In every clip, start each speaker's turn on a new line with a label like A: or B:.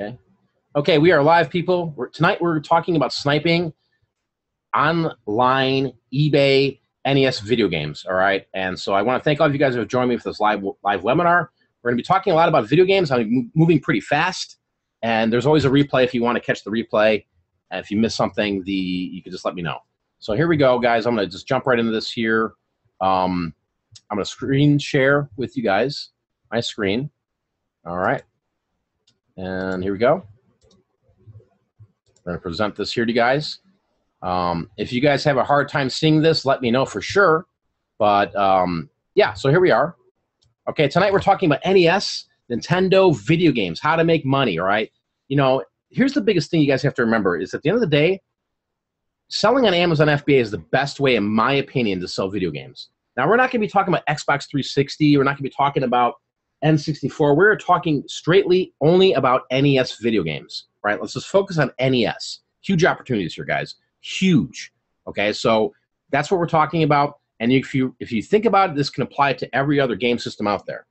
A: Okay. Okay, we are live, people. Tonight we're talking about sniping online eBay NES video games. All right, and so I want to thank all of you guys who have joined me for this live webinar. We're going to be talking a lot about video games. I'm moving pretty fast, and there's always a replay if you want to catch the replay. And if you miss something, you can just let me know. So here we go, guys. I'm going to just jump right into this here. I'm going to screen share with you guys my screen. All right, and here we go. I'm going to present this here to you guys. If you guys have a hard time seeing this, let me know for sure. But yeah, so here we are. Okay, tonight we're talking about NES, Nintendo video games, how to make money, all right? You know, here's the biggest thing you guys have to remember is at the end of the day, selling on Amazon FBA is the best way, in my opinion, to sell video games. Now, we're not going to be talking about Xbox 360. We're not going to be talking about N64. We're talking straightly only about NES video games, right? Let's just focus on NES. Huge opportunities here, guys. Huge. Okay, so that's what we're talking about. And if you think about it, this can apply to every other game system out there.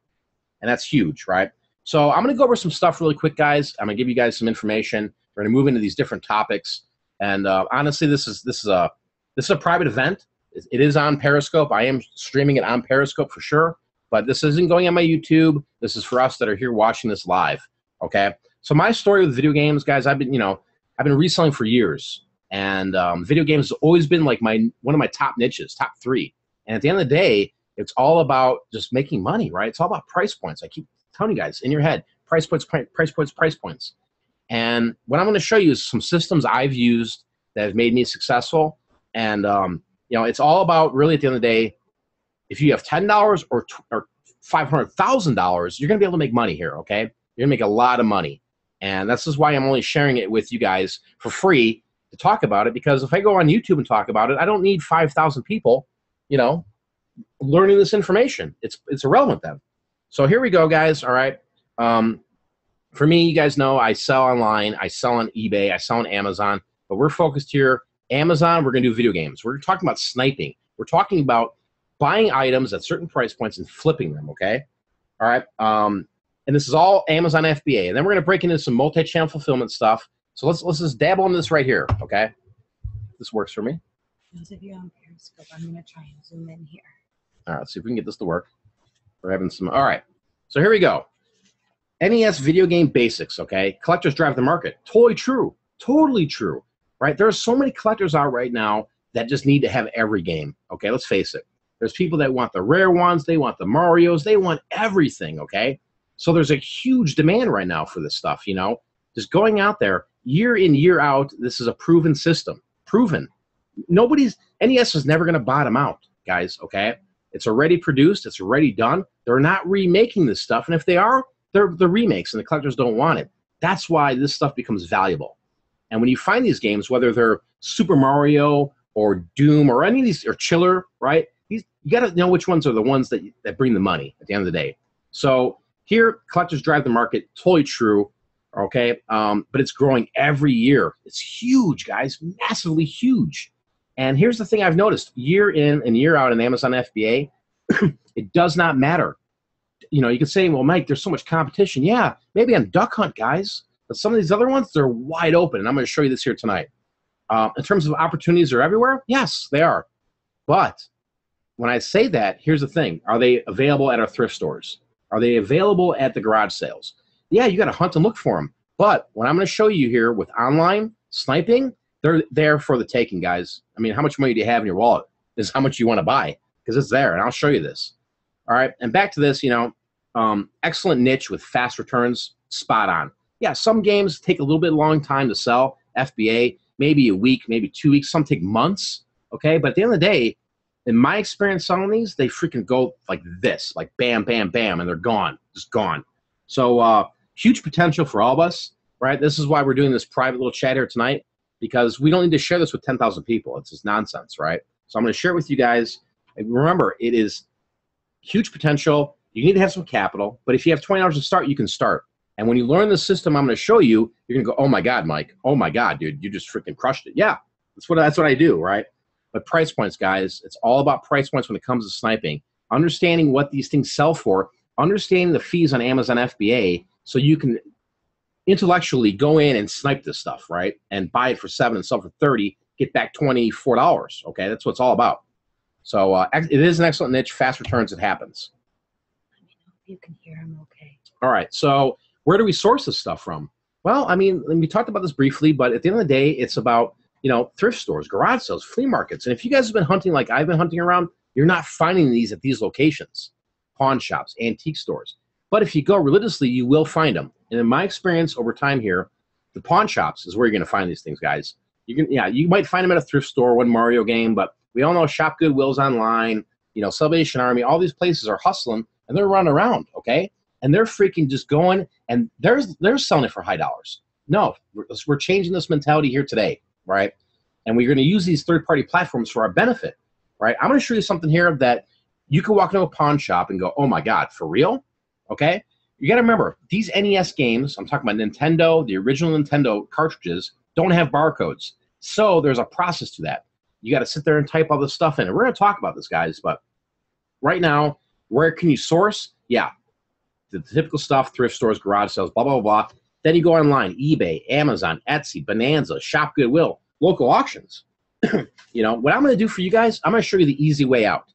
A: And that's huge, right? So I'm going to go over some stuff really quick, guys. I'm going to give you guys some information. We're going to move into these different topics. And honestly, this is a private event. It is on Periscope. I am streaming it on Periscope for sure. But this isn't going on my YouTube. This is for us that are here watching this live. Okay. So my story with video games, guys, I've been reselling for years. And video games has always been like one of my top niches, top 3. And at the end of the day, it's all about just making money, right? It's all about price points. I keep telling you guys in your head, price points, price points, price points. And what I'm going to show you is some systems I've used that have made me successful. And you know, it's all about really at the end of the day, if you have $10 or $500,000, you're going to be able to make money here, okay? You're going to make a lot of money. And this is why I'm only sharing it with you guys for free to talk about it, because if I go on YouTube and talk about it, I don't need 5,000 people, you know, learning this information. It's irrelevant then. So here we go, guys, all right? For me, you guys know I sell online, I sell on eBay, I sell on Amazon, but we're focused here. Amazon, we're going to do video games. We're talking about sniping. We're talking about buying items at certain price points and flipping them, okay? All right, and this is all Amazon FBA. And then we're going to break into some multi-channel fulfillment stuff. So let's just dabble into this right here, okay? This works for me.
B: Those of you on Periscope, I'm going to try and zoom in here.
A: All right, let's see if we can get this to work. We're having some, all right. So here we go. NES video game basics, okay? Collectors drive the market. Totally true, right? There are so many collectors out right now that just need to have every game, okay? Let's face it. There's people that want the rare ones. They want the Marios. They want everything, okay? So there's a huge demand right now for this stuff, you know? Just going out there, year in, year out, this is a proven system. Proven. NES is never going to bottom out, guys, okay? It's already produced. It's already done. They're not remaking this stuff. And if they are, they're the remakes, and the collectors don't want it. That's why this stuff becomes valuable. And when you find these games, whether they're Super Mario or Doom or any of these, or Chiller, right? You got to know which ones are the ones that bring the money at the end of the day. So here, collectors drive the market. Totally true, okay? But it's growing every year. It's huge, guys, massively huge. And here's the thing I've noticed. Year in and year out in Amazon FBA, it does not matter. You know, you could say, well, Mike, there's so much competition. Yeah, maybe on Duck Hunt, guys. But some of these other ones, they're wide open. And I'm going to show you this here tonight. In terms of opportunities, they're everywhere? Yes, they are. But when I say that, here's the thing. Are they available at our thrift stores? Are they available at the garage sales? Yeah, you got to hunt and look for them. But what I'm going to show you here with online sniping, they're there for the taking, guys. I mean, how much money do you have in your wallet is how much you want to buy, because it's there, and I'll show you this. All right, and back to this, you know, excellent niche with fast returns, spot on. Yeah, some games take a little bit long time to sell, FBA, maybe a week, maybe 2 weeks, some take months, okay? But at the end of the day, in my experience selling these, they freaking go like this, like bam, bam, bam, and they're gone, just gone. So huge potential for all of us, right? This is why we're doing this private little chat here tonight, because we don't need to share this with 10,000 people. It's just nonsense, right? So I'm going to share it with you guys. And remember, it is huge potential. You need to have some capital, but if you have $20 to start, you can start. And when you learn the system I'm going to show you, you're going to go, oh my God, Mike. Oh my God, dude, you just freaking crushed it. Yeah, that's what I do, right? But price points, guys, it's all about price points when it comes to sniping. Understanding what these things sell for, understanding the fees on Amazon FBA, so you can intellectually go in and snipe this stuff, right? And buy it for $7 and sell for $30, get back $24. Okay, that's what it's all about. So it is an excellent niche. Fast returns. It happens.
B: Let me know if you can hear him okay.
A: All right. So where do we source this stuff from? Well, I mean, we talked about this briefly, but at the end of the day, it's about, you know, thrift stores, garage sales, flea markets. And if you guys have been hunting like I've been hunting around, you're not finding these at these locations, pawn shops, antique stores. But if you go religiously, you will find them. And in my experience over time here, the pawn shops is where you're going to find these things, guys. You might find them at a thrift store, one Mario game, but we all know Shop Goodwill's online, you know, Salvation Army, all these places are hustling, and they're running around, okay? And they're freaking just going, and they're selling it for high dollars. No, we're changing this mentality here today, right? And we're going to use these third-party platforms for our benefit, right? I'm going to show you something here that you can walk into a pawn shop and go, oh, my God, for real? Okay? You got to remember, these NES games, I'm talking about Nintendo, the original Nintendo cartridges, don't have barcodes. So there's a process to that. You got to sit there and type all this stuff in. And we're going to talk about this, guys. But right now, where can you source? Yeah, the typical stuff, thrift stores, garage sales, blah, blah, blah. Then you go online, eBay, Amazon, Etsy, Bonanza, Shop Goodwill, local auctions. You know, what I'm going to do for you guys, I'm going to show you the easy way out,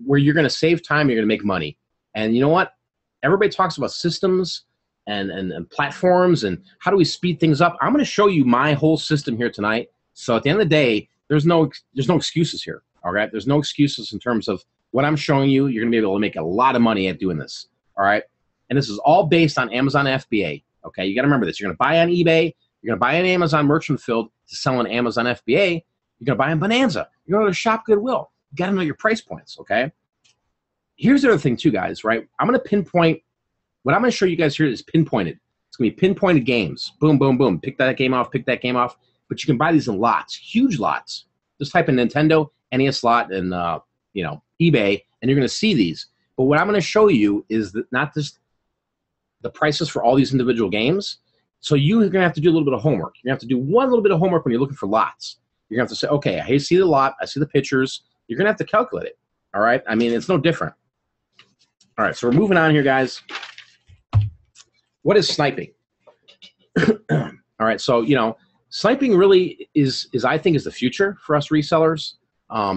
A: where you're going to save time, you're going to make money. And you know what? Everybody talks about systems and platforms and how do we speed things up. I'm going to show you my whole system here tonight. So at the end of the day, there's no excuses here, all right? There's no excuses in terms of what I'm showing you. You're going to be able to make a lot of money at doing this, all right? And this is all based on Amazon FBA, okay? You got to remember this. You're going to buy on eBay. You're going to buy on Amazon Merchant Field to sell on Amazon FBA. You're going to buy on Bonanza. You're going to Shop Goodwill. You got to know your price points, okay? Here's the other thing too, guys, right? I'm going to pinpoint. What I'm going to show you guys here is pinpointed. It's going to be pinpointed games. Boom, boom, boom. Pick that game off, pick that game off. But you can buy these in lots, huge lots. Just type in Nintendo, NES lot, and you know, eBay, and you're going to see these. But what I'm going to show you is that not just the prices for all these individual games. So you're going to have to do a little bit of homework. You're going to have to do one little bit of homework when you're looking for lots. You're going to have to say, okay, I see the lot, I see the pictures. You're going to have to calculate it, all right? I mean, it's no different. All right, so we're moving on here, guys. What is sniping? All right, so, you know, sniping really is I think, is the future for us resellers.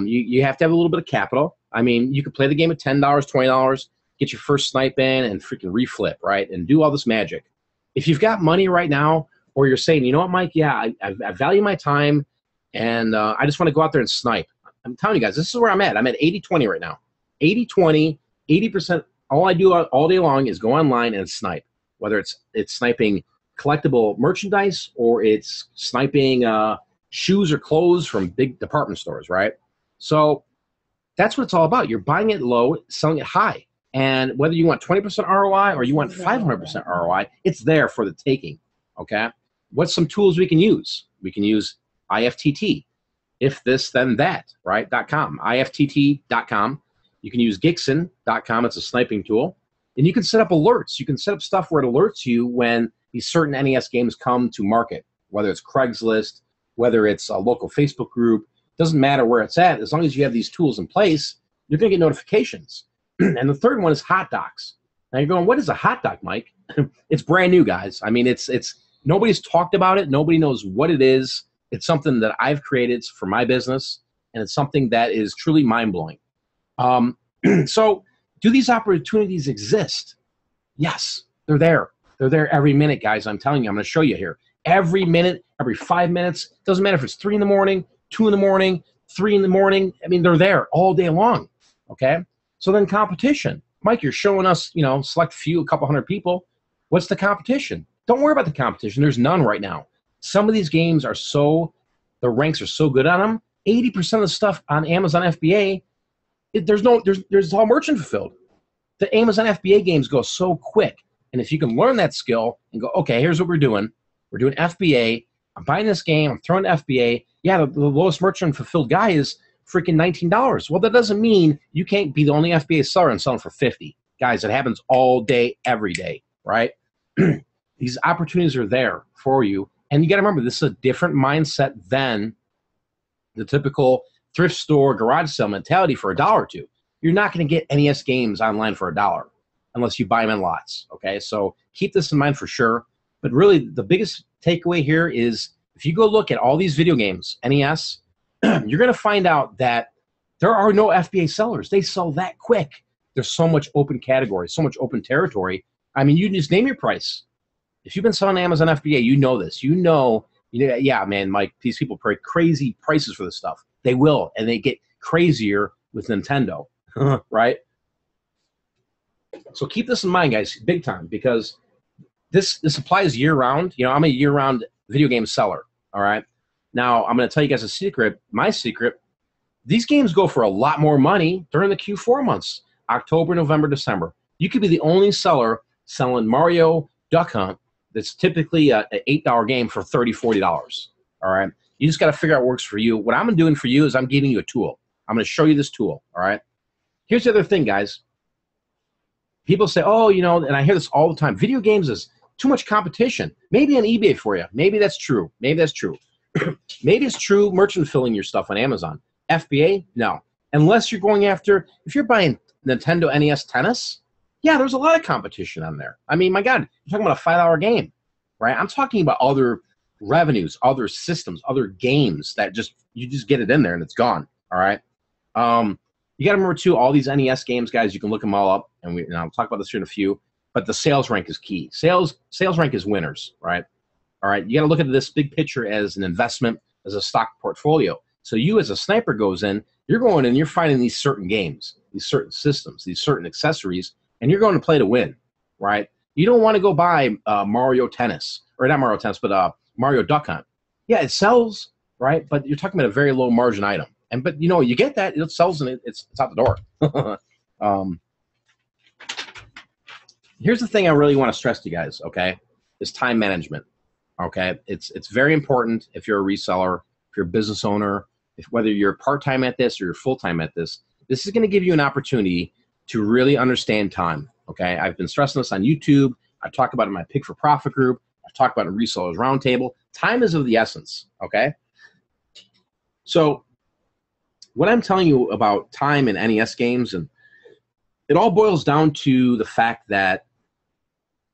A: You have to have a little bit of capital. I mean, you could play the game at $10, $20, get your first snipe in and freaking reflip, right, and do all this magic. If you've got money right now, or you're saying, you know what, Mike, yeah, I value my time, and I just want to go out there and snipe. I'm telling you guys, this is where I'm at. I'm at 80-20 right now. 80-20, 80%, all I do all day long is go online and snipe, whether it's sniping collectible merchandise or it's sniping shoes or clothes from big department stores, right? So that's what it's all about. You're buying it low, selling it high. And whether you want 20% ROI or you want 500% ROI, it's there for the taking, okay? What's some tools we can use? We can use IFTT, if this, then that, right? .com, IFTT.com. You can use Gixxon.com. It's a sniping tool. And you can set up alerts. You can set up stuff where it alerts you when these certain NES games come to market, whether it's Craigslist, whether it's a local Facebook group. Doesn't matter where it's at. As long as you have these tools in place, you're going to get notifications. And the third one is hot docs. Now you're going, what is a hot doc, Mike? It's brand new, guys. I mean, it's nobody's talked about it. Nobody knows what it is. It's something that I've created for my business, and it's something that is truly mind-blowing. So do these opportunities exist? Yes, they're there. They're there every minute, guys. I'm telling you, I'm going to show you here. Every minute, every 5 minutes. Doesn't matter if it's 3 in the morning, 2 in the morning, 3 in the morning. I mean, they're there all day long, okay? So then competition. Mike, you're showing us, you know, select few, a couple hundred people. What's the competition? Don't worry about the competition. There's none right now. Some of these games are so, the ranks are so good on them. 80% of the stuff on Amazon FBA, there's all merchant fulfilled. The Amazon FBA games go so quick. And if you can learn that skill and go, okay, here's what we're doing. We're doing FBA. I'm buying this game. I'm throwing FBA. Yeah, the lowest merchant fulfilled guy is freaking $19. Well, that doesn't mean you can't be the only FBA seller and selling for $50. Guys, it happens all day, every day, right? These opportunities are there for you. And you got to remember, this is a different mindset than the typical thrift store garage sale mentality for $1 or $2. You're not going to get NES games online for $1 unless you buy them in lots, okay? So keep this in mind for sure. But really, the biggest takeaway here is if you go look at all these video games, NES, you're going to find out that there are no FBA sellers. They sell that quick. There's so much open category, so much open territory. I mean, you can just name your price. If you've been selling Amazon FBA, you know this. You know, yeah, man, Mike, these people pay crazy prices for this stuff. They will, and they get crazier with Nintendo, right? So keep this in mind, guys, big time, because this applies year-round. You know, I'm a year-round video game seller, all right? Now, I'm going to tell you guys a secret, my secret. These games go for a lot more money during the Q4 months, October, November, December. You could be the only seller selling Mario Duck Hunt that's typically an $8 game for $30, $40, all right? You just got to figure out what works for you. What I'm doing for you is I'm giving you a tool. I'm going to show you this tool, all right? Here's the other thing, guys. People say, oh, you know, and I hear this all the time, video games is too much competition. Maybe on eBay for you. Maybe that's true. Maybe that's true. Maybe it's true merchant filling your stuff on Amazon. FBA, no. Unless you're going after, if you're buying Nintendo NES Tennis, yeah, there's a lot of competition on there. I mean, my God, you're talking about a $5 game, right? I'm talking about other revenues, other systems, other games that you just get it in there and it's gone, all right? You got to remember, too, all these NES games, guys, you can look them all up, and I'll talk about this here in a few, but the sales rank is key. Sales rank is winners, right? All right, you got to look at this big picture as an investment, as a stock portfolio. So you, as a sniper, goes in, you're going and you're finding these certain games, these certain systems, these certain accessories, and you're going to play to win, right? You don't want to go buy Mario Tennis, or not Mario Tennis, but Mario Duck Hunt. Yeah, it sells, right? But you're talking about a very low margin item. But you know, you get that, it sells and it's out the door. Here's the thing I really want to stress to you guys, okay, is time management, okay? It's very important if you're a reseller, if you're a business owner, whether you're part-time at this or you're full-time at this is going to give you an opportunity to really understand time, okay? I've been stressing this on YouTube. I talk about it in my Pick for Profit group. I talk about it in Resellers Roundtable. Time is of the essence, okay? So what I'm telling you about time in NES games, and it all boils down to the fact that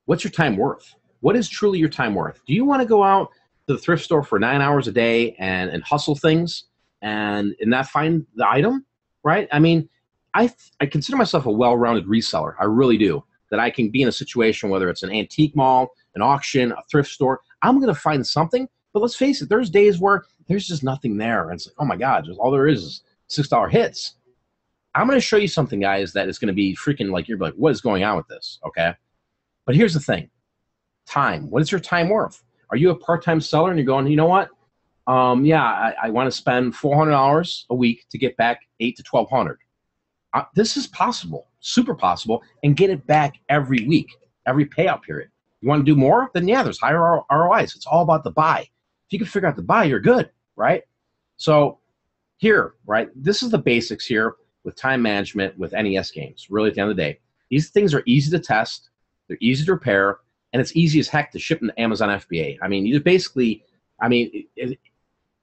A: what's your time worth? What is truly your time worth? Do you want to go out to the thrift store for 9 hours a day and hustle things and not find the item, right? I mean, I consider myself a well-rounded reseller. I really do. That I can be in a situation, whether it's an antique mall, an auction, a thrift store, I'm going to find something. But let's face it, there's days where there's just nothing there. And it's like, oh my God, all there is $6 hits. I'm going to show you something, guys, that is going to be freaking like, you're like, what is going on with this, okay? But here's the thing. Time. What is your time worth? Are you a part-time seller and you're going, you know what? Yeah, I want to spend $400 a week to get back $800 to $1,200. This is possible, super possible, and get it back every week, every payout period. You want to do more? Then yeah, there's higher ROIs. It's all about the buy. If you can figure out the buy, you're good, right? So here, right, this is the basics here with time management with NES games. Really, at the end of the day, these things are easy to test, they're easy to repair, and it's easy as heck to ship into Amazon FBA. I mean, you just basically,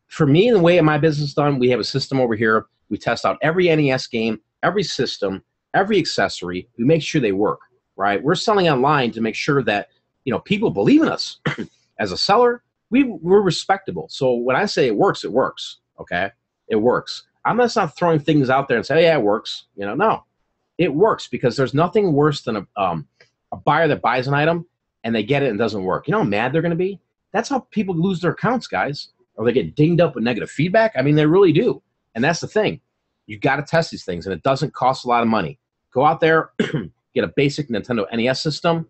A: for me, the way my business is done, we have a system over here. We test out every NES game, every system, every accessory. We make sure they work, right? We're selling online to make sure that, you know, people believe in us. As a seller, we're respectable. So when I say it works, okay? It works. I'm just not throwing things out there and say, oh, yeah, it works. You know, no. It works because there's nothing worse than a buyer that buys an item and they get it and it doesn't work. You know how mad they're going to be? That's how people lose their accounts, guys. Or they get dinged up with negative feedback. I mean, they really do. And that's the thing. You got to test these things, and it doesn't cost a lot of money. Go out there, get a basic Nintendo NES system.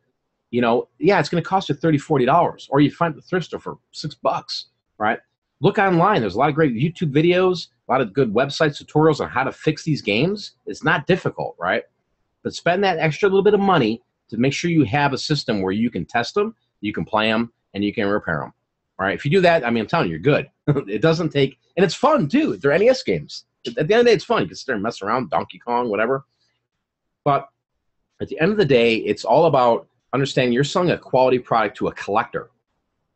A: You know, yeah, it's going to cost you $30, $40, or you find the thrift store for $6, right? Look online. There's a lot of great YouTube videos, a lot of good websites, tutorials on how to fix these games. It's not difficult, right? But spend that extra little bit of money to make sure you have a system where you can test them, you can play them, and you can repair them. All right, if you do that, I mean, I'm telling you, you're good. It doesn't take, and it's fun too. They're NES games. At the end of the day, it's fun. You can sit there and mess around, Donkey Kong, whatever. But at the end of the day, it's all about understanding you're selling a quality product to a collector,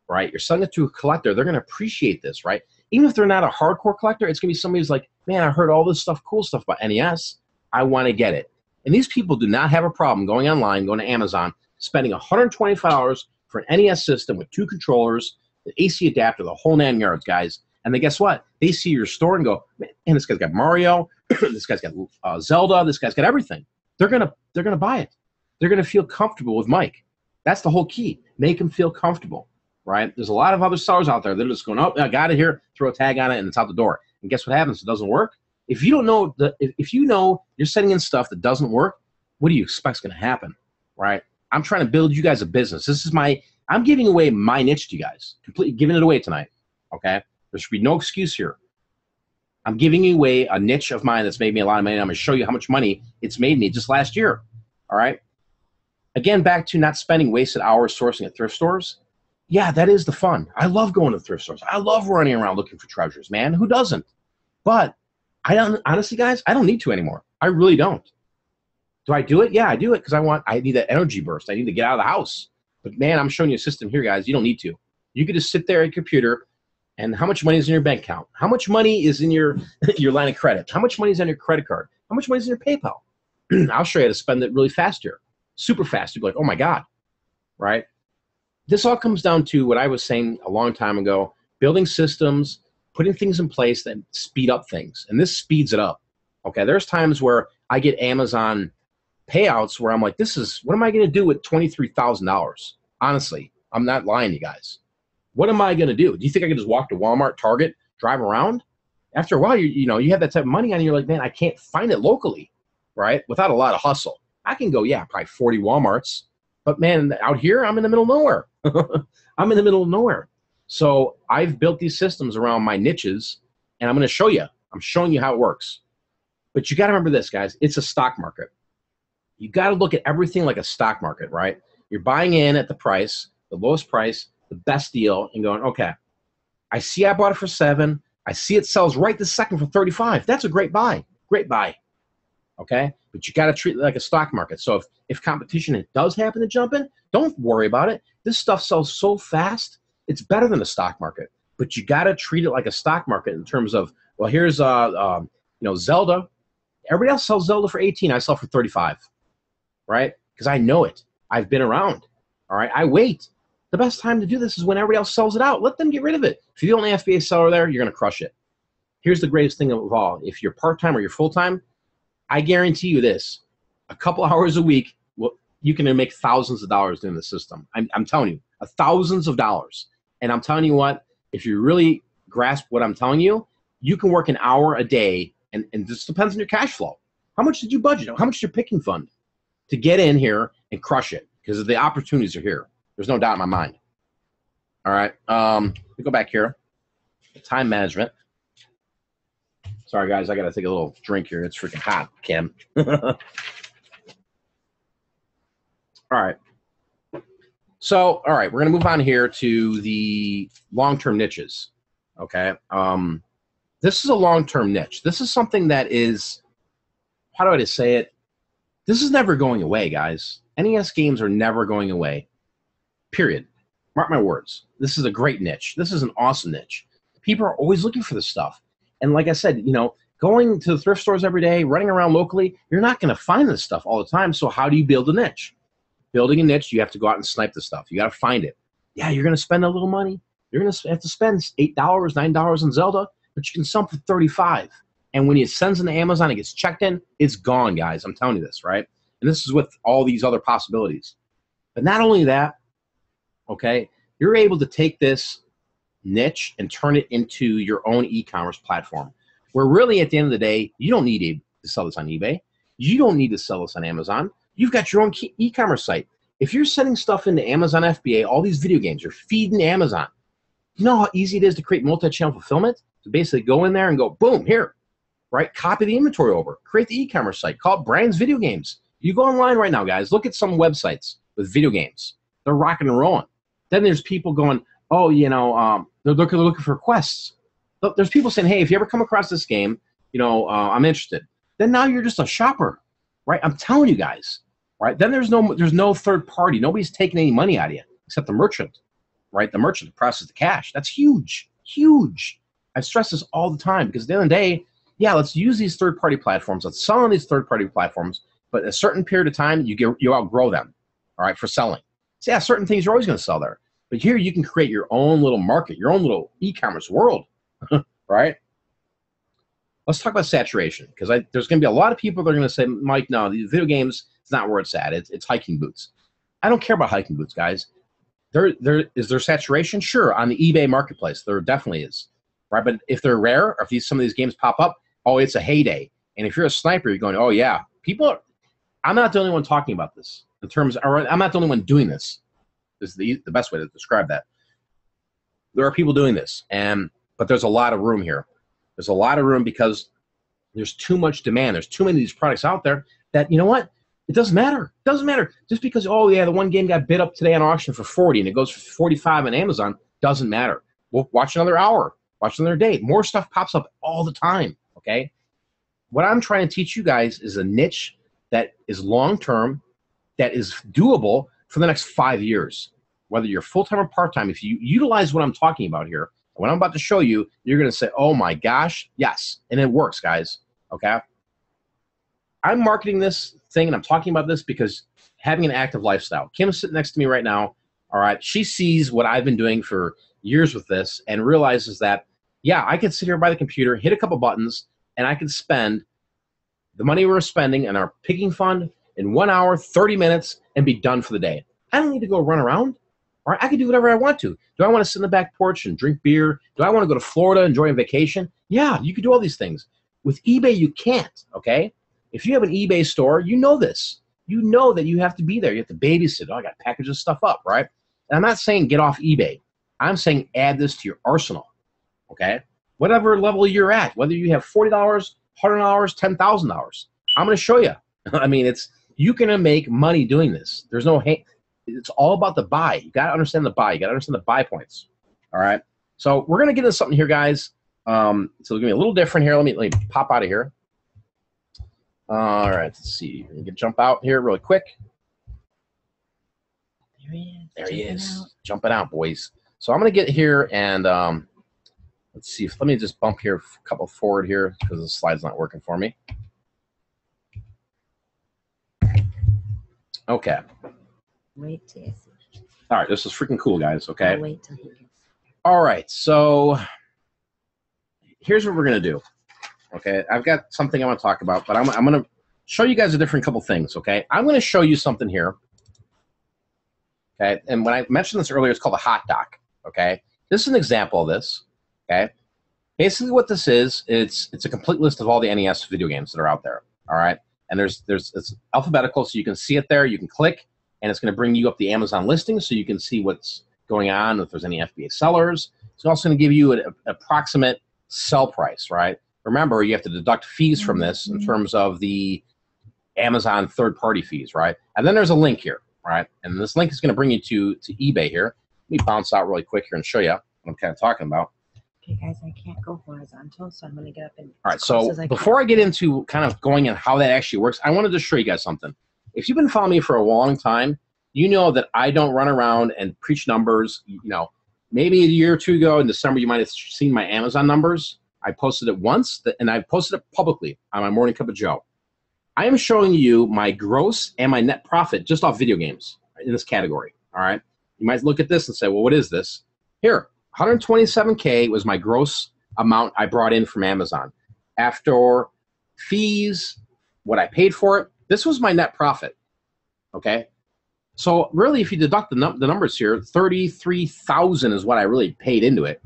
A: right? You're selling it to a collector. They're going to appreciate this, right? Even if they're not a hardcore collector, it's going to be somebody who's like, man, I heard all this stuff, cool stuff about NES. I want to get it. And these people do not have a problem going online, going to Amazon, spending $125 for an NES system with 2 controllers, the AC adapter, the whole 9 yards, guys. And then guess what? They see your store and go, man, this guy's got Mario, this guy's got Zelda, this guy's got everything. They're gonna buy it. They're gonna feel comfortable with Mike. That's the whole key. Make them feel comfortable, right? There's a lot of other sellers out there. They're just going, oh, I got it here, throw a tag on it, and it's out the door. And guess what happens? It doesn't work. If you don't know if you know you're sending in stuff that doesn't work, what do you expect is going to happen, right? I'm trying to build you guys a business. I'm giving away my niche to you guys, completely giving it away tonight, okay? There should be no excuse here. I'm giving away a niche of mine that's made me a lot of money. I'm going to show you how much money it's made me just last year, all right? Again, back to not spending wasted hours sourcing at thrift stores. Yeah, that is the fun. I love going to thrift stores. I love running around looking for treasures, man. Who doesn't? But honestly, guys, I don't need to anymore. I really don't. Do I do it? Yeah, I do it because I need that energy burst. I need to get out of the house. But man, I'm showing you a system here, guys. You don't need to. You could just sit there at your computer, and how much money is in your bank account? How much money is in your line of credit? How much money is on your credit card? How much money is in your PayPal? I'll show you how to spend it really fast here. Super fast. You'll be like, oh my God, right? This all comes down to what I was saying a long time ago, building systems, putting things in place that speed up things. And this speeds it up. Okay, there's times where I get Amazon payouts where I'm like, what am I going to do with $23,000? Honestly, I'm not lying to you guys. What am I going to do? Do you think I can just walk to Walmart, Target, drive around? After a while, you have that type of money on you, you're like, man, I can't find it locally, right? Without a lot of hustle. I can go, yeah, probably 40 Walmarts. But man, out here, I'm in the middle of nowhere. I'm in the middle of nowhere. So I've built these systems around my niches, and I'm going to show you. I'm showing you how it works. But you got to remember this, guys. It's a stock market. You got to look at everything like a stock market, right? You're buying in at the price, the lowest price, the best deal, and going, okay, I see I bought it for 7. I see it sells right this second for 35. That's a great buy. Great buy. Okay? But you got to treat it like a stock market. So if competition does happen to jump in, don't worry about it. This stuff sells so fast, it's better than a stock market. But you got to treat it like a stock market in terms of, well, here's Zelda. Everybody else sells Zelda for 18. I sell for 35, right? Because I know it. I've been around. All right? I wait. The best time to do this is when everybody else sells it out. Let them get rid of it. If you're the only FBA seller there, you're going to crush it. Here's the greatest thing of all. If you're part-time or you're full-time, I guarantee you this. A couple hours a week, well, you can make thousands of dollars doing the system. I'm telling you, thousands of dollars. And I'm telling you what, if you really grasp what I'm telling you, you can work an hour a day, and this depends on your cash flow. How much did you budget? How much is your picking fund to get in here and crush it? Because the opportunities are here. There's no doubt in my mind. All right, let me go back here. Time management. Sorry, guys, I got to take a little drink here. It's freaking hot, Kim. All right. So, all right, we're going to move on here to the long-term niches, okay? This is a long-term niche. This is something that is, how do I just say it? This is never going away, guys. NES games are never going away, period. Mark my words. This is a great niche. This is an awesome niche. People are always looking for this stuff. And like I said, going to the thrift stores every day, running around locally, you're not going to find this stuff all the time. So how do you build a niche? Building a niche, you have to go out and snipe the stuff. You got to find it. Yeah, you're going to spend a little money. You're going to have to spend $8, $9 on Zelda, but you can sell for $35. And when it sends into Amazon, it gets checked in, it's gone, guys. I'm telling you this, right? And this is with all these other possibilities. But not only that, okay, you're able to take this niche and turn it into your own e-commerce platform, where really at the end of the day, you don't need to sell this on eBay. You don't need to sell this on Amazon. You've got your own e-commerce site. If you're sending stuff into Amazon FBA, all these video games, you're feeding Amazon. You know how easy it is to create multi-channel fulfillment? To basically go in there and go, boom, here, right? Copy the inventory over. Create the e-commerce site. Call it Brands Video Games. You go online right now, guys. Look at some websites with video games. They're rocking and rolling. Then there's people going, oh, they're looking for quests. There's people saying, hey, if you ever come across this game, I'm interested. Then now you're just a shopper, right? I'm telling you guys, right? Then there's no third party. Nobody's taking any money out of you except the merchant, right? The merchant processes the cash. That's huge, huge. I stress this all the time because at the end of the day, yeah, let's use these third-party platforms. Let's sell on these third-party platforms, but a certain period of time, you outgrow them, all right, for selling. So yeah, certain things you're always going to sell there. But here you can create your own little market, your own little e-commerce world, right? Let's talk about saturation, because there's going to be a lot of people that are going to say, Mike, no, the video games, it's not where it's at. It's hiking boots. I don't care about hiking boots, guys. Is there saturation? Sure, on the eBay marketplace, there definitely is, right? But if they're rare, or if some of these games pop up, oh, it's a heyday. And if you're a sniper, you're going, oh yeah, I'm not the only one talking about this I'm not the only one doing this. This is the best way to describe that. There are people doing this, but there's a lot of room here. There's a lot of room because there's too much demand. There's too many of these products out there that, you know what? It doesn't matter. It doesn't matter. Just because, oh, yeah, the one game got bid up today on auction for 40 and it goes for 45 on Amazon, doesn't matter. We'll watch another hour. Watch another day. More stuff pops up all the time, okay? What I'm trying to teach you guys is a niche that is long-term, that is doable for the next 5 years. Whether you're full-time or part-time, if you utilize what I'm talking about here, what I'm about to show you, you're going to say, oh my gosh, yes. And it works, guys, okay? I'm marketing this thing and I'm talking about this because having an active lifestyle. Kim's sitting next to me right now, all right? She sees what I've been doing for years with this and realizes that, yeah, I could sit here by the computer, hit a couple buttons, and I could spend the money we're spending in our picking fund in 1 hour, 30 minutes, and be done for the day. I don't need to go run around. Or I can do whatever I want to. Do I want to sit in the back porch and drink beer? Do I want to go to Florida, enjoy a vacation? Yeah, you can do all these things. With eBay, you can't, okay? If you have an eBay store, you know this. You know that you have to be there. You have to babysit. Oh, I got to package this stuff up, right? And I'm not saying get off eBay. I'm saying add this to your arsenal, okay? Whatever level you're at, whether you have $40, $100, $10,000, I'm going to show you. I mean, you can make money doing this. There's no it's all about the buy. You got to understand the buy. You got to understand the buy points. All right. So we're going to get into something here, guys. So it's going to be a little different here. Let me pop out of here. All right. Let's see. We can jump out here really quick.
B: There he is.
A: There he is. Jumping out, boys. So I'm going to get here and let's see. Let me just bump here a couple forward here because the slide's not working for me. Okay.
B: Wait till you see.
A: All right, this is freaking cool, guys, okay?
B: I'll wait till he gets.
A: All right, so here's what we're going to do, okay? I've got something I want to talk about, but I'm going to show you guys a different couple things, okay? I'm going to show you something here, okay? And when I mentioned this earlier, it's called a hot doc, okay? This is an example of this, okay? Basically what this is, it's a complete list of all the NES video games that are out there, all right? And it's alphabetical, so you can see it there. You can click, and it's going to bring you up the Amazon listing so you can see what's going on, if there's any FBA sellers. It's also going to give you an approximate sell price, right? Remember, you have to deduct fees from this in terms of the Amazon third-party fees, right? And then there's a link here, right? And this link is going to bring you to eBay here. Let me bounce out really quick here and show you what I'm kind of talking about.
B: Okay, guys, I can't go horizontal, so I'm going to get up and.
A: All right, so before I get into kind of going and how that actually works, I wanted to show you guys something. If you've been following me for a long time, you know that I don't run around and preach numbers. You know, maybe a year or two ago in December, you might have seen my Amazon numbers. I posted it once, and I posted it publicly on my Morning Cup of Joe. I am showing you my gross and my net profit just off video games in this category, all right? You might look at this and say, well, what is this? Here, 127K was my gross amount I brought in from Amazon. After fees, what I paid for it, this was my net profit, okay? So really, if you deduct the numbers here, $33,000 is what I really paid into it,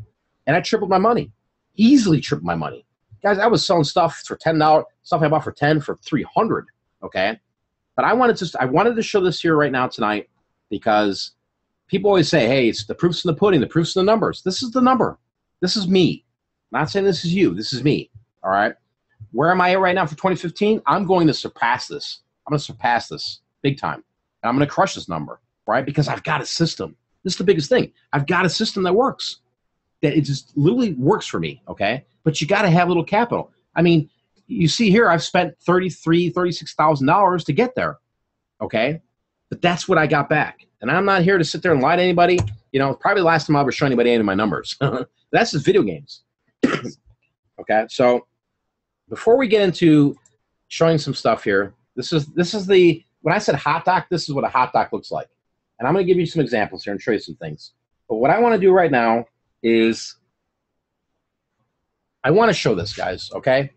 A: and I tripled my money, easily tripled my money. Guys, I was selling stuff for $10, stuff I bought for $10 for $300, okay? But I wanted to show this here right now tonight because people always say, hey, it's the proof's in the pudding, the proof's in the numbers. This is the number. This is me. I'm not saying this is you. This is me, all right? Where am I at right now for 2015? I'm going to surpass this. I'm going to surpass this big time. And I'm going to crush this number, right? Because I've got a system. This is the biggest thing. I've got a system that works. That it just literally works for me, okay? But you got to have a little capital. I mean, you see here, I've spent $33,000, $36,000 to get there, okay? But that's what I got back. And I'm not here to sit there and lie to anybody. You know, probably the last time I ever show anybody any of my numbers. That's just video games. Okay, so before we get into showing some stuff here, this is the, when I said hot doc, this is what a hot doc looks like. And I'm going to give you some examples here and show you some things. But what I want to do right now is I want to show this, guys, okay?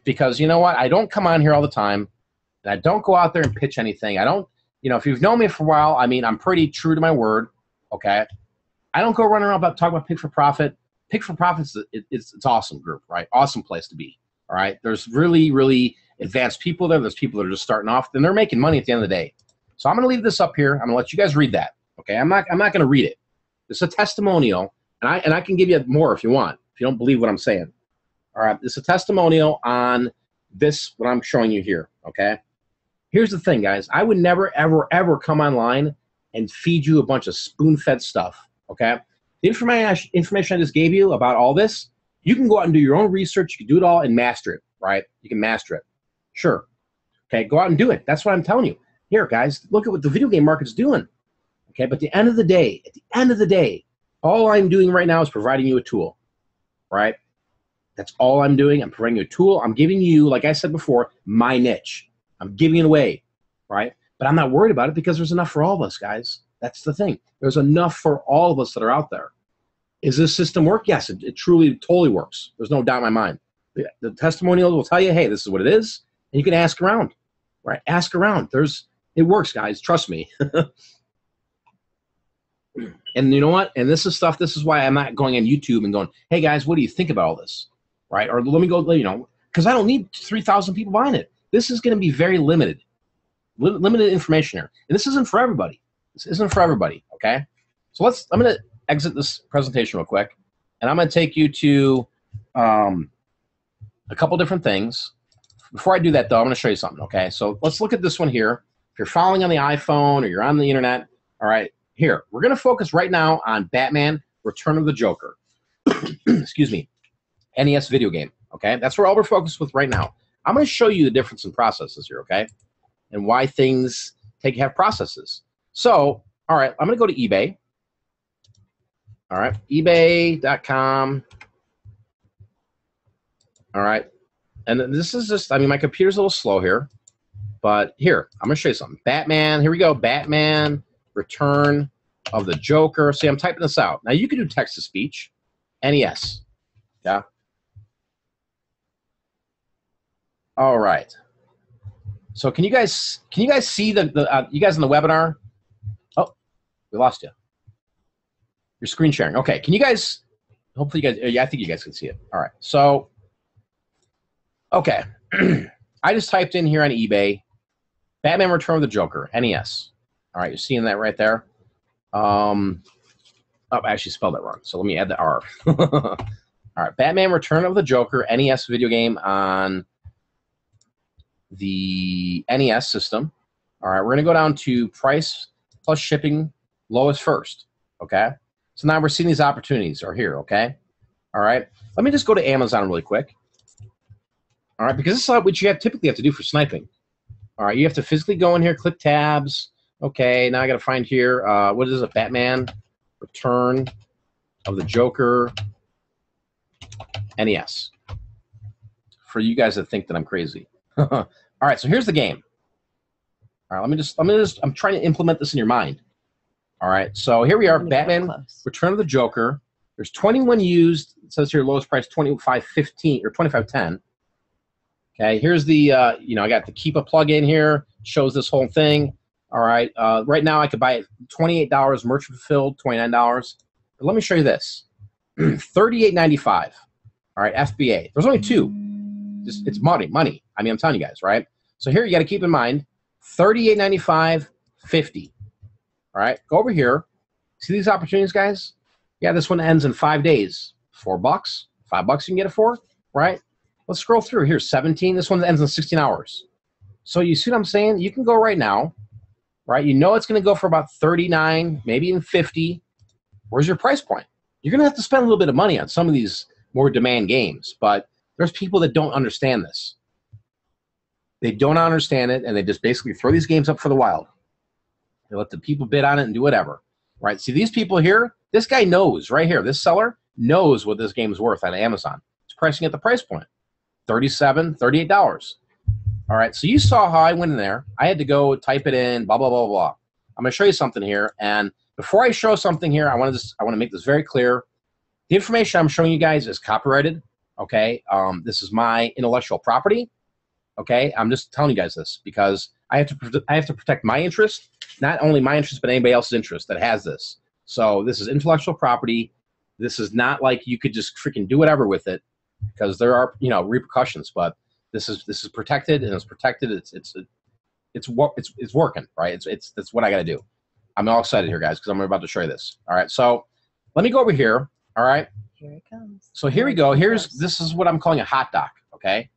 A: Because you know what? I don't come on here all the time, and I don't go out there and pitch anything. I don't, you know, if you've known me for a while, I mean, I'm pretty true to my word, okay? I don't go running around talking about Pick for Profit. Pick for Profit's it's awesome group, right? Awesome place to be, all right? There's really, really advanced people there. There's people that are just starting off, and they're making money at the end of the day. So I'm going to leave this up here. I'm going to let you guys read that, okay? I'm not going to read it. It's a testimonial, and I can give you more if you want, if you don't believe what I'm saying. All right, it's a testimonial on this, what I'm showing you here, okay? Here's the thing, guys. I would never, ever, ever come online and feed you a bunch of spoon-fed stuff, okay? The information I just gave you about all this, you can go out and do your own research. You can do it all and master it, right? You can master it. Sure. Okay, go out and do it. That's what I'm telling you. Here, guys, look at what the video game market's doing. Okay, but at the end of the day, all I'm doing right now is providing you a tool, right? That's all I'm doing. I'm providing you a tool. I'm giving you, like I said before, my niche. I'm giving it away, right? But I'm not worried about it because there's enough for all of us, guys. That's the thing. There's enough for all of us that are out there. Is this system work? Yes, it truly, totally works. There's no doubt in my mind. The testimonial will tell you, hey, this is what it is, and you can ask around, right? Ask around. It works, guys. Trust me. And you know what? And this is why I'm not going on YouTube and going, hey, guys, what do you think about all this? Right? Or let me go, you know, because I don't need 3,000 people buying it. This is going to be very limited. Limited information here. And this isn't for everybody. This isn't for everybody, okay? So I'm going to exit this presentation real quick, and I'm going to take you to a couple different things. Before I do that, though, I'm going to show you something, okay? So let's look at this one here. If you're following on the iPhone or you're on the internet, all right, here. We're going to focus right now on Batman Return of the Joker. Excuse me. NES video game, okay? That's where all we're focused with right now. I'm going to show you the difference in processes here, okay? And why things have processes. So, all right, I'm going to go to eBay. All right, ebay.com. All right, and this is just, I mean, my computer's a little slow here, but here, I'm going to show you something. Batman, here we go, Batman Return of the Joker. See, I'm typing this out. Now, you can do text-to-speech, NES, yeah? All right. So can you guys see the you guys in the webinar? Oh, we lost you. You're screen sharing. Okay. Can you guys? Hopefully you guys. Yeah, I think you guys can see it. All right. So, okay. I just typed in here on eBay, Batman Return of the Joker, NES. All right. You're seeing that right there. Oh, I actually spelled that wrong. So let me add the R. All right. Batman Return of the Joker, NES video game on the NES system. All right, we're going to go down to price plus shipping, lowest first, okay? So now we're seeing these opportunities are here, okay? All right, let me just go to Amazon really quick. All right, because this is what you typically have to do for sniping. All right, you have to physically go in here, click tabs. Okay, now I got to find here, what is it, Batman Return of the Joker NES. For you guys that think that I'm crazy. All right, so here's the game. All right, I'm trying to implement this in your mind. All right, so here we are, Batman Return of the Joker. There's 21 used. It says here lowest price $25.15 or $25.10. Okay, here's the you know, I got the Keepa plugin here. Shows this whole thing. All right, right now I could buy it $28, merchant fulfilled $29. But let me show you this, $38.95. All right, FBA. There's only two. It's money. I mean, I'm telling you guys, right? So here you got to keep in mind, $38.95, $50. All right, go over here. See these opportunities, guys? Yeah, this one ends in 5 days. $4, $5 you can get it for, right? Let's scroll through here. 17. This one ends in 16 hours. So you see what I'm saying? You can go right now, right? You know it's going to go for about 39, maybe even 50. Where's your price point? You're going to have to spend a little bit of money on some of these more demand games, but there's people that don't understand this. They don't understand it, and they just basically throw these games up for the wild. They let the people bid on it and do whatever, right? See, these people here, this guy knows right here, this seller knows what this game is worth on Amazon. It's pricing at the price point, $37, $38. All right, so you saw how I went in there. I had to go type it in, blah, blah, blah, blah. I'm going to show you something here. And before I show something here, I want to make this very clear. The information I'm showing you guys is copyrighted. Okay, this is my intellectual property. Okay, I'm just telling you guys this because I have to protect my interest, not only my interest, but anybody else's interest that has this. So this is intellectual property. This is not like you could just freaking do whatever with it, because there are repercussions. But this is protected, and it's protected. It's working, right? That's what I got to do. I'm all excited here, guys, because I'm about to show you this. All right, so let me go over here. All right.
B: Here it comes.
A: So here we go. This is what I'm calling a hot doc. Okay.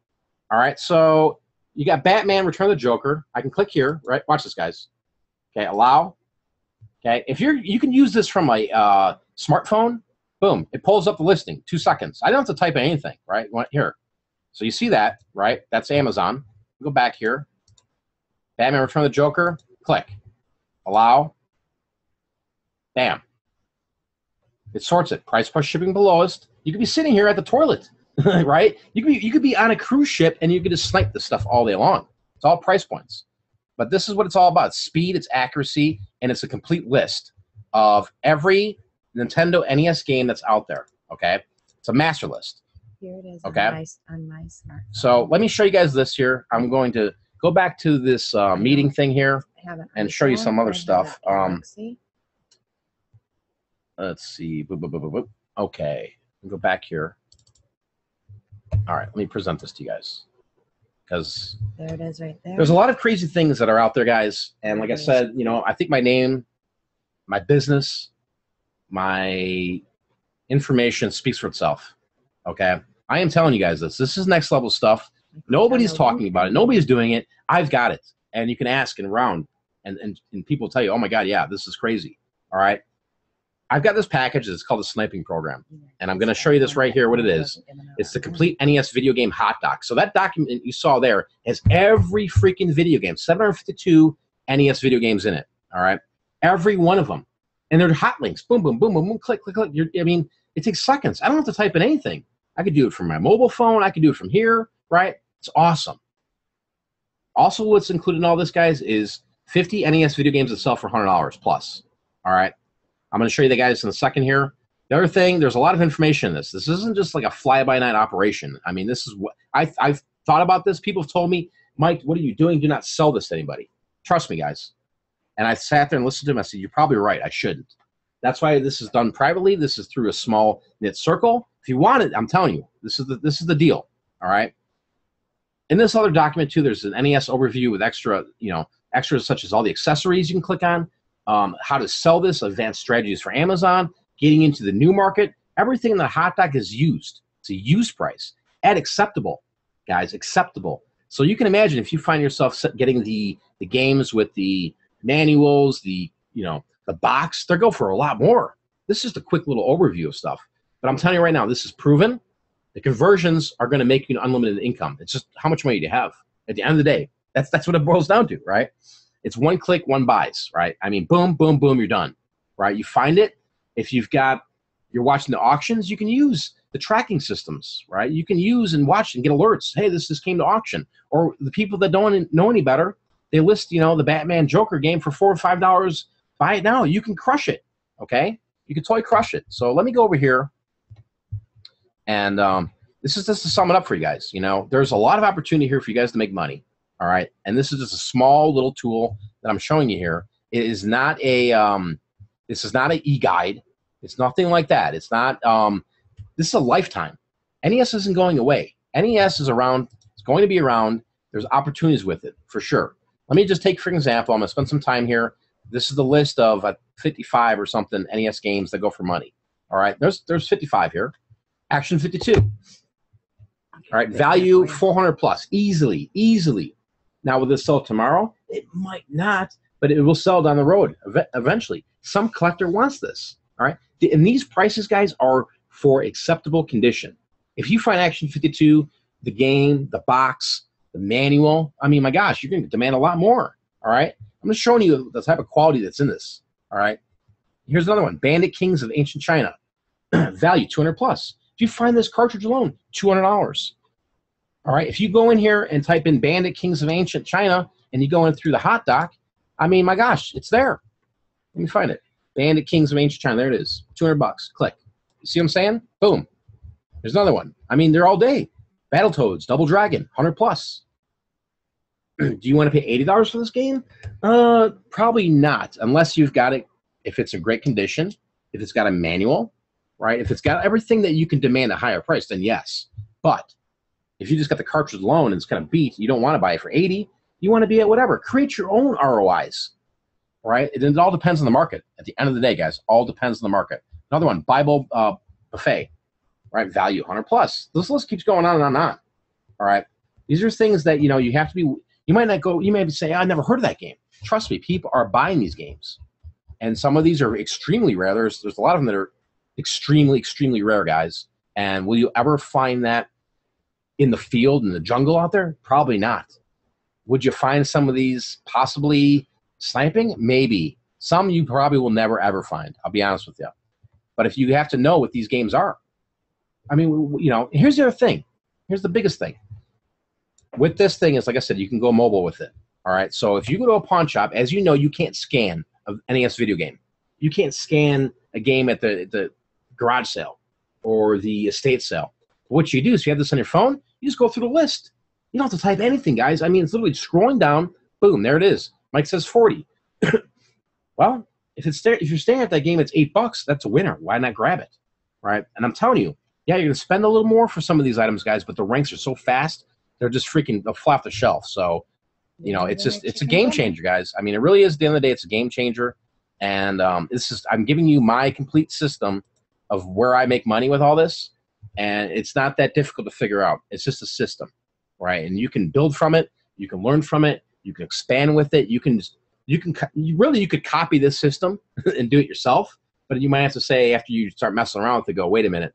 A: All right. So you got Batman: Return of the Joker. I can click here. Right. Watch this, guys. Okay. Allow. Okay. If you can use this from a smartphone. Boom. It pulls up the listing. 2 seconds. I don't have to type in anything. Right. Here. So you see that, right? That's Amazon. Go back here. Batman: Return of the Joker. Click. Allow. Bam. It sorts it. Price plus shipping below us. You could be sitting here at the toilet, right? You could be on a cruise ship and you could just snipe this stuff all day long. It's all price points. But this is what it's all about. It's speed, it's accuracy, and it's a complete list of every Nintendo NES game that's out there. Okay? It's a master list.
B: Here it is.
A: Okay?
B: On my smartphone.
A: So let me show you guys this here. I'm going to go back to this meeting thing here and show you some other stuff. Let's see. Boop, boop, boop, boop, boop. Okay. Go back here. All right. Let me present this to you guys. Because
B: there it is right there.
A: There's a lot of crazy things that are out there, guys. And like I said, I think my name, my business, my information speaks for itself. Okay? I am telling you guys this. This is next level stuff. Nobody's talking about it. Nobody's doing it. I've got it. And you can ask and around. And people tell you, oh, my God, yeah, this is crazy. All right? I've got this package. It's called the Sniping program. And I'm going to show you this right here, what it is. It's the complete NES video game hot doc. So that document you saw there has every freaking video game, 752 NES video games in it. All right? Every one of them. And they're hot links. Boom, boom, boom, boom, boom, click, click, click. It takes seconds. I don't have to type in anything. I could do it from my mobile phone. I could do it from here, right? It's awesome. Also, what's included in all this, guys, is 50 NES video games that sell for $100 plus. All right? I'm going to show you the guys in a second here. The other thing, there's a lot of information in this. This isn't just like a fly-by-night operation. I mean, this is what I've thought about this. People have told me, Mike, what are you doing? Do not sell this to anybody. Trust me, guys. And I sat there and listened to him. I said, you're probably right. I shouldn't. That's why this is done privately. This is through a small knit circle. If you want it, I'm telling you, this is the deal. All right. In this other document too, there's an NES overview with extras such as all the accessories you can click on. How to sell this, advanced strategies for Amazon, getting into the new market. Everything in the hot doc is used. It's a use price. At acceptable, guys, acceptable. So you can imagine if you find yourself getting the games with the manuals, the box, they go for a lot more. This is just a quick little overview of stuff. But I'm telling you right now, this is proven. The conversions are going to make you an unlimited income. It's just how much money do you have at the end of the day. That's what it boils down to, right? It's one click, one buys, right? I mean, boom, boom, boom, you're done, right? You find it. If you're watching the auctions, you can use the tracking systems, right? You can use and watch and get alerts. Hey, this came to auction. Or the people that don't know any better, they list, the Batman Joker game for $4 or $5. Buy it now. You can crush it, okay? You can totally crush it. So let me go over here. And this is just to sum it up for you guys. There's a lot of opportunity here for you guys to make money. All right, and this is just a small little tool that I'm showing you here. It is not a this is not an e-guide. It's nothing like that. It's not. This is a lifetime. NES isn't going away. NES is around. It's going to be around. There's opportunities with it for sure. Let me just take for example. I'm gonna spend some time here. This is the list of 55 or something NES games that go for money. All right, there's 55 here. Action 52. All right, value 400 plus easily. Now, will this sell tomorrow? It might not, but it will sell down the road eventually. Some collector wants this, all right? And these prices, guys, are for acceptable condition. If you find Action 52, the game, the box, the manual, I mean, my gosh, you're going to demand a lot more, all right? I'm just showing you the type of quality that's in this, all right? Here's another one, Bandit Kings of Ancient China. Value 200 plus. If you find this cartridge alone, $200. All right, if you go in here and type in Bandit Kings of Ancient China and you go in through the hot doc, I mean, my gosh, it's there. Let me find it. Bandit Kings of Ancient China. There it is. $200. Click. You see what I'm saying? Boom. There's another one. I mean, they're all day. Battletoads, Double Dragon, 100 plus. Do you want to pay $80 for this game? Probably not, unless you've got it. If it's in great condition, if it's got a manual, right? If it's got everything that you can demand a higher price, then yes. But if you just got the cartridge alone and it's kind of beat, you don't want to buy it for $80. You want to be at whatever. Create your own ROIs, right? It all depends on the market. At the end of the day, guys, all depends on the market. Another one, Bible Buffet, right? Value 100 plus. This list keeps going on and on and on. All right. These are things that you have to be. You might not go. You may say, "I never heard of that game." Trust me, people are buying these games, and some of these are extremely rare. There's a lot of them that are extremely, extremely rare, guys. And will you ever find that in the field, in the jungle out there? Probably not. Would you find some of these possibly sniping? Maybe. Some you probably will never, ever find. I'll be honest with you. But if you have to know what these games are, I mean, here's the other thing. Here's the biggest thing. With this thing is, like I said, you can go mobile with it. All right. So if you go to a pawn shop, as you know, you can't scan an NES video game. You can't scan a game at the garage sale or the estate sale. What you do is, if you have this on your phone, you just go through the list. You don't have to type anything, guys. I mean, it's literally scrolling down. Boom, there it is. Mike says 40. Well, if you're staring at that game, it's $8. That's a winner. Why not grab it, right? And I'm telling you, yeah, you're gonna spend a little more for some of these items, guys. But the ranks are so fast, they'll fly off the shelf. So, it's a game changer, guys. I mean, it really is. At the end of the day, it's a game changer. And I'm giving you my complete system of where I make money with all this, and it's not that difficult to figure out. It's just a system, right? And you can build from it. You can learn from it. You can expand with it. You could copy this system and do it yourself, but you might have to say, after you start messing around with it, go, wait a minute,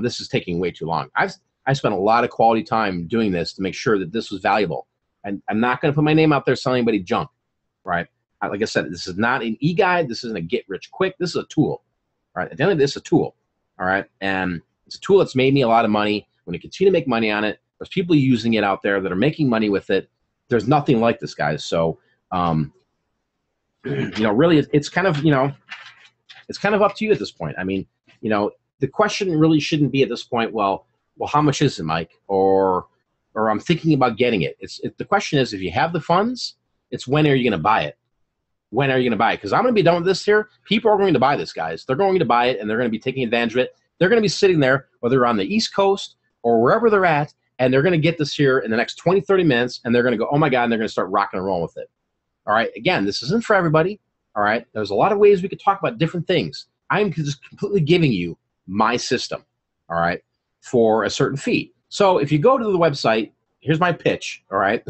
A: this is taking way too long. I spent a lot of quality time doing this to make sure that this was valuable, and I'm not going to put my name out there selling anybody junk, right? Like I said, this is not an e-guide. This isn't a get rich quick. This is a tool, right? At the end of this, it's a tool, all right? And it's a tool that's made me a lot of money. I'm going to continue to make money on it. There's people using it out there that are making money with it. There's nothing like this, guys. So, really, it's kind of, it's kind of up to you at this point. I mean, the question really shouldn't be at this point, well, how much is it, Mike? Or I'm thinking about getting it. The question is, if you have the funds, it's when are you going to buy it? When are you going to buy it? Because I'm going to be done with this here. People are going to buy this, guys. They're going to buy it, and they're going to be taking advantage of it. They're going to be sitting there, whether they're on the East Coast or wherever they're at, and they're going to get this here in the next 20, 30 minutes, and they're going to go, oh, my God, and they're going to start rocking and rolling with it. All right? Again, this isn't for everybody. All right? There's a lot of ways we could talk about different things. I'm just completely giving you my system, all right, for a certain fee. So if you go to the website, here's my pitch, all right?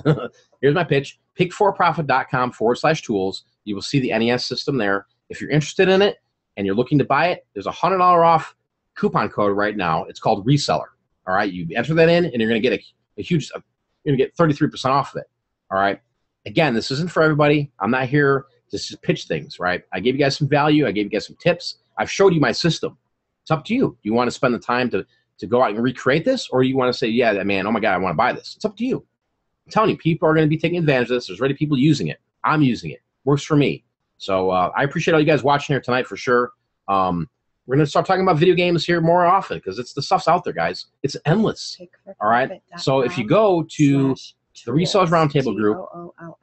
A: Here's my pitch, pick4profit.com/tools. You will see the NES system there. If you're interested in it and you're looking to buy it, there's a $100 off coupon code right now. It's called reseller, all right? You enter that in, and you're going to get you're going to get 33% off of it, all right? Again, this isn't for everybody. I'm not here to just pitch things, right? I gave you guys some value. I gave you guys some tips. I've showed you my system. It's up to you. Do you want to spend the time to go out and recreate this, or you want to say, yeah, man, oh my God, I want to buy this? It's up to you. I'm telling you, people are going to be taking advantage of this. There's already people using it. I'm using it. Works for me. So I appreciate all you guys watching here tonight for sure. We're going to start talking about video games here more often because the stuff's out there, guys. It's endless. All right. So if you go to the Resellers Roundtable group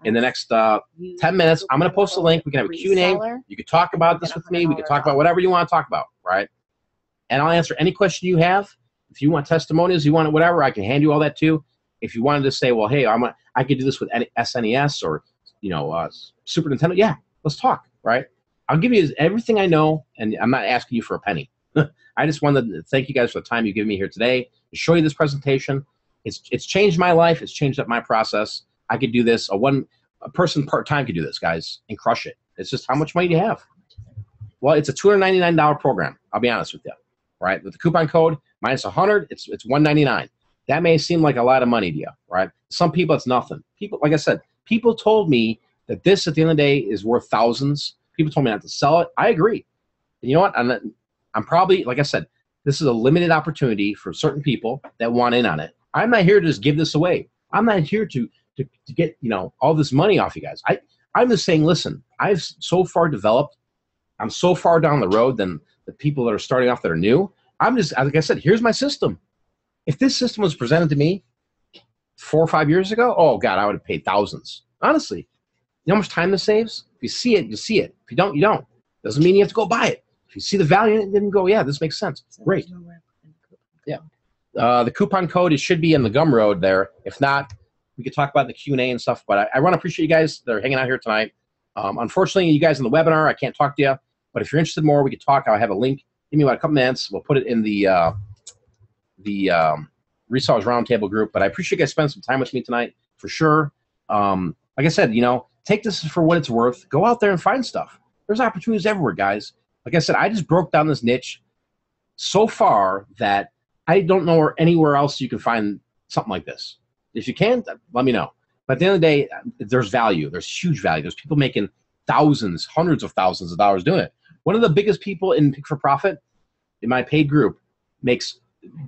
A: in the next 10 minutes, I'm going to post a link. We can have a Q&A. You can talk about this with me. We can talk about whatever you want to talk about, right? And I'll answer any question you have. If you want testimonials, you want whatever, I can hand you all that too. If you wanted to say, well, hey, I could do this with SNES or Super Nintendo, yeah, let's talk, right? I'll give you everything I know, and I'm not asking you for a penny. I just wanted to thank you guys for the time you give me here today to show you this presentation. It's changed my life. It's changed up my process. I could do this. A person part-time could do this, guys, and crush it. It's just how much money do you have? Well, it's a $299 program. I'll be honest with you, right? With the coupon code minus 100, it's $199. That may seem like a lot of money to you, right? Some people, it's nothing. People, like I said, people told me that this, at the end of the day, is worth thousands. People told me not to sell it. I agree. And you know what? I'm probably, like I said, this is a limited opportunity for certain people that want in on it. I'm not here to just give this away. I'm not here to get all this money off you guys. I'm just saying, listen, I've so far developed. I'm so far down the road than the people that are starting off that are new. I'm just, like I said, here's my system. If this system was presented to me 4 or 5 years ago, oh, God, I would have paid thousands. Honestly, you know how much time this saves? If you see it, you see it. If you don't, you don't. Doesn't mean you have to go buy it. If you see the value in it, then go, yeah, this makes sense. Great. Yeah. The coupon code, it should be in the Gumroad there. If not, we could talk about the Q&A and stuff. But I want to appreciate you guys that are hanging out here tonight. Unfortunately, you guys in the webinar, I can't talk to you. But if you're interested more, we could talk. I'll have a link. Give me about a couple minutes. We'll put it in the Resellers Roundtable group. But I appreciate you guys spending some time with me tonight, for sure. Like I said, you know, take this for what it's worth. Go out there and find stuff. There's opportunities everywhere, guys. Like I said, I just broke down this niche so far that I don't know anywhere else you can find something like this. If you can, let me know. But at the end of the day, there's value. There's huge value. There's people making thousands, hundreds of thousands of dollars doing it. One of the biggest people in Pick for Profit in my paid group makes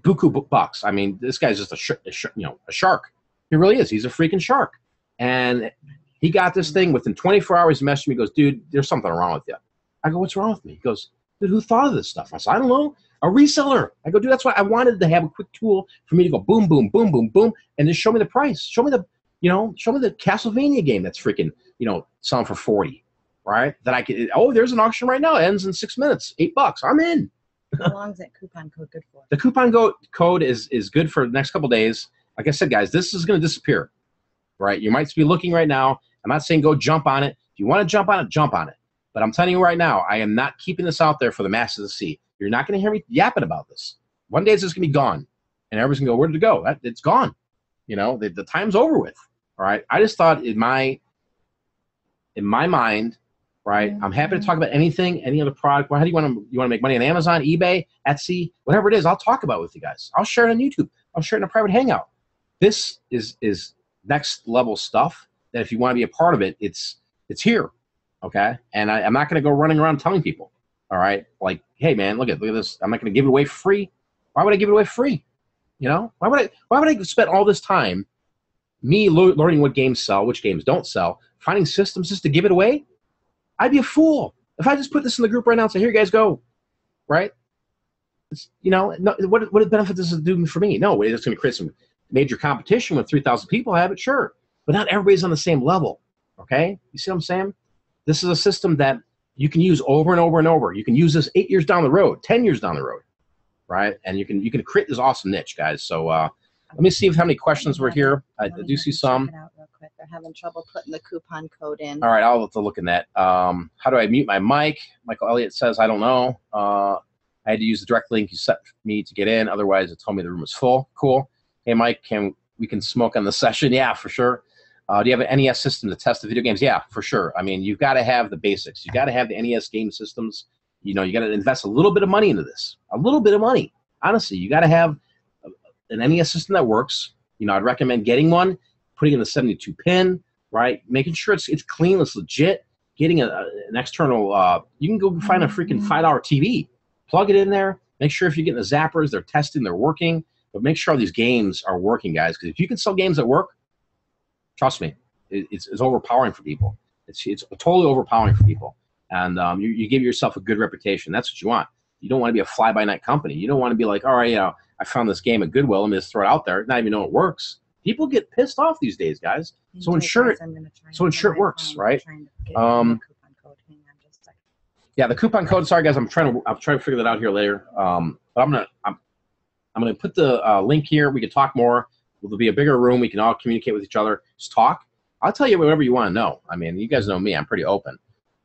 A: buku bucks. I mean, this guy's just a shark. He really is. He's a freaking shark. And he got this thing within 24 hours. He messaged me. He goes, dude, there's something wrong with you. I go, what's wrong with me? He goes, dude, who thought of this stuff? I said, I don't know. A reseller. I go, dude, that's why I wanted to have a quick tool for me to go boom, boom, boom, boom, boom, and just show me the price. Show me the, show me the Castlevania game that's freaking, selling for 40, right? That I could, oh, there's an auction right now. It ends in 6 minutes, $8. I'm in.
B: How long is that coupon code good for?
A: The coupon code is good for the next couple of days. Like I said, guys, this is going to disappear, right? You might be looking right now. I'm not saying go jump on it. If you want to jump on it, jump on it. But I'm telling you right now, I am not keeping this out there for the masses to see. You're not going to hear me yapping about this. One day it's just going to be gone. And everybody's going to go, where did it go? It's gone. The time's over with. All right. I just thought in my mind, right, I'm happy to talk about anything, any other product. Well, how do you want to make money on Amazon, eBay, Etsy, whatever it is, I'll talk about it with you guys. I'll share it on YouTube. I'll share it in a private hangout. This is next level stuff that if you want to be a part of it, it's here. Okay. And I'm not going to go running around telling people. All right. Like, hey man, look at this. I'm not going to give it away for free. Why would I give it away for free? Why would I spend all this time me learning what games sell, which games don't sell, finding systems just to give it away? I'd be a fool if I just put this in the group right now and say, here you guys go. Right. No, what benefit does it do for me? No, it's going to create some major competition when 3,000 people have it. Sure. But not everybody's on the same level. Okay. You see what I'm saying? This is a system that you can use over and over and over. You can use this 8 years down the road, 10 years down the road, right? And you can create this awesome niche, guys. So let me see how many questions were here. I do see some.
B: Check it out real quick. They're having trouble putting the coupon code in.
A: All right, I'll have to look in that. How do I mute my mic? Michael Elliott says, I don't know. I had to use the direct link you sent me to get in. Otherwise, it told me the room was full. Cool. Hey, Mike, we can smoke on the session? Yeah, for sure. Do you have an NES system to test the video games? Yeah, for sure. I mean, you've got to have the basics. You've got to have the NES game systems. You got to invest a little bit of money into this. A little bit of money. Honestly, you got to have an NES system that works. I'd recommend getting one, putting in the 72-pin, right? Making sure it's clean, it's legit. Getting an external, you can go find a freaking $5 TV. Plug it in there. Make sure if you're getting the zappers, they're testing, they're working. But make sure all these games are working, guys. Because if you can sell games that work, trust me, it's overpowering for people. It's totally overpowering for people. And you give yourself a good reputation. That's what you want. You don't want to be a fly-by-night company. You don't want to be like, all right, I found this game at Goodwill. Let me just throw it out there. Not even know it works. People get pissed off these days, guys. So ensure it works, right? Yeah, the coupon code. Sorry, guys, I'm trying to figure that out here later. But I'm gonna put the link here. We can talk more. There'll be a bigger room. We can all communicate with each other. Just talk. I'll tell you whatever you want to know. I mean, you guys know me. I'm pretty open.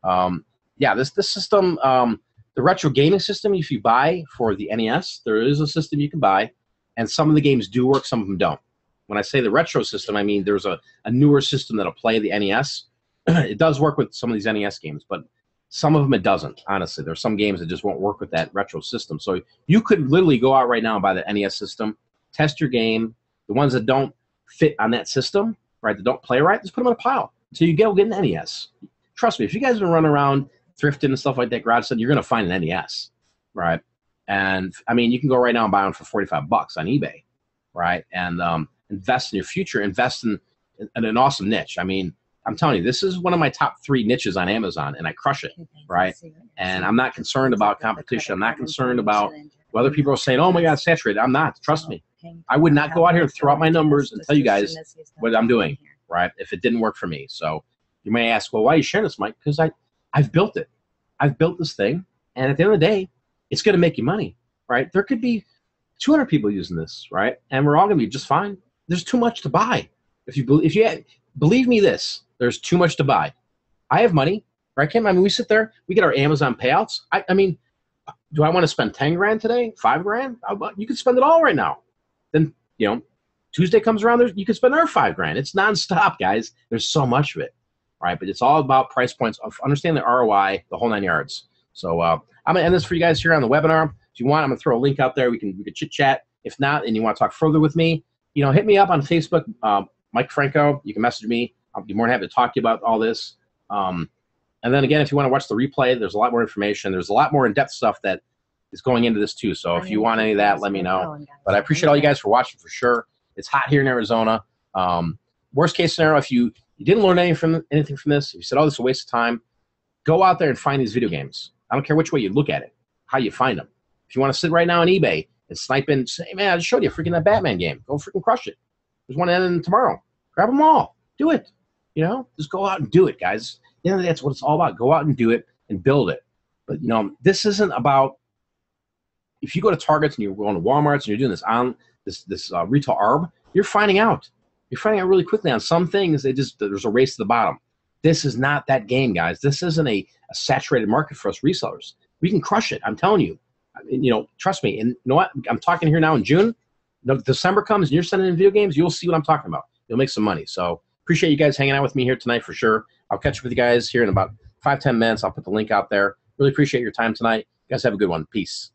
A: Yeah, this system, the retro gaming system, if you buy for the NES, there is a system you can buy, and some of the games do work, some of them don't. When I say the retro system, I mean there's a newer system that'll play the NES. It does work with some of these NES games, but some of them it doesn't, honestly. There's some games that just won't work with that retro system. So you could literally go out right now and buy the NES system, test your game. The ones that don't fit on that system, right, that don't play right, just put them in a pile until you get an NES. Trust me, if you guys are running around thrifting and stuff like that, garage stuff, you're going to find an NES, right? And, I mean, you can go right now and buy one for $45 on eBay, right? And invest in your future, invest in an awesome niche. I mean, I'm telling you, this is one of my top 3 niches on Amazon, and I crush it, right? And I'm not concerned about competition. I'm not concerned about whether people are saying, oh my God, it's saturated. I'm not. Trust me. I would not go out here and throw out my numbers and tell you guys what I'm doing, right, if it didn't work for me. So you may ask, well, why are you sharing this, Mike? Because I've built it. I've built this thing, and at the end of the day, it's going to make you money, right? There could be 200 people using this, right? And we're all going to be just fine. There's too much to buy. If you believe me this, there's too much to buy. I have money, right, Kim? I mean, we sit there, we get our Amazon payouts. I mean, do I want to spend 10 grand today? 5 grand? You can spend it all right now. Then, Tuesday comes around, you can spend another 5 grand. It's nonstop, guys. There's so much of it, right? But it's all about price points. Understand the ROI, the whole 9 yards. So I'm going to end this for you guys here on the webinar. If you want, I'm going to throw a link out there. We can chit-chat. If not, and you want to talk further with me, hit me up on Facebook, Mike Franco. You can message me. I'll be more than happy to talk to you about all this. And then again, if you want to watch the replay, there's a lot more information. There's a lot more in-depth stuff that is going into this too. So if you want any of that, let me know. But I appreciate all you guys for watching for sure. It's hot here in Arizona. Worst case scenario, if you didn't learn anything from this, if you said, oh, this is a waste of time, go out there and find these video games. I don't care which way you look at it, how you find them. If you want to sit right now on eBay and snipe in, say, man, I just showed you freaking that Batman game. Go freaking crush it. There's one ending tomorrow. Grab them all. Do it. Just go out and do it, guys. That's what it's all about. Go out and do it and build it. But, this isn't about, if you go to Targets and you're going to Walmarts and you're doing this on this retail arb, you're finding out. You're finding out really quickly on some things. There's a race to the bottom. This is not that game, guys. This isn't a saturated market for us resellers. We can crush it. I'm telling you. Trust me. And you know what? I'm talking here now in June. December comes and you're sending in video games, you'll see what I'm talking about. You'll make some money. So appreciate you guys hanging out with me here tonight for sure. I'll catch up with you guys here in about 5-10 minutes. I'll put the link out there. Really appreciate your time tonight. You guys have a good one. Peace.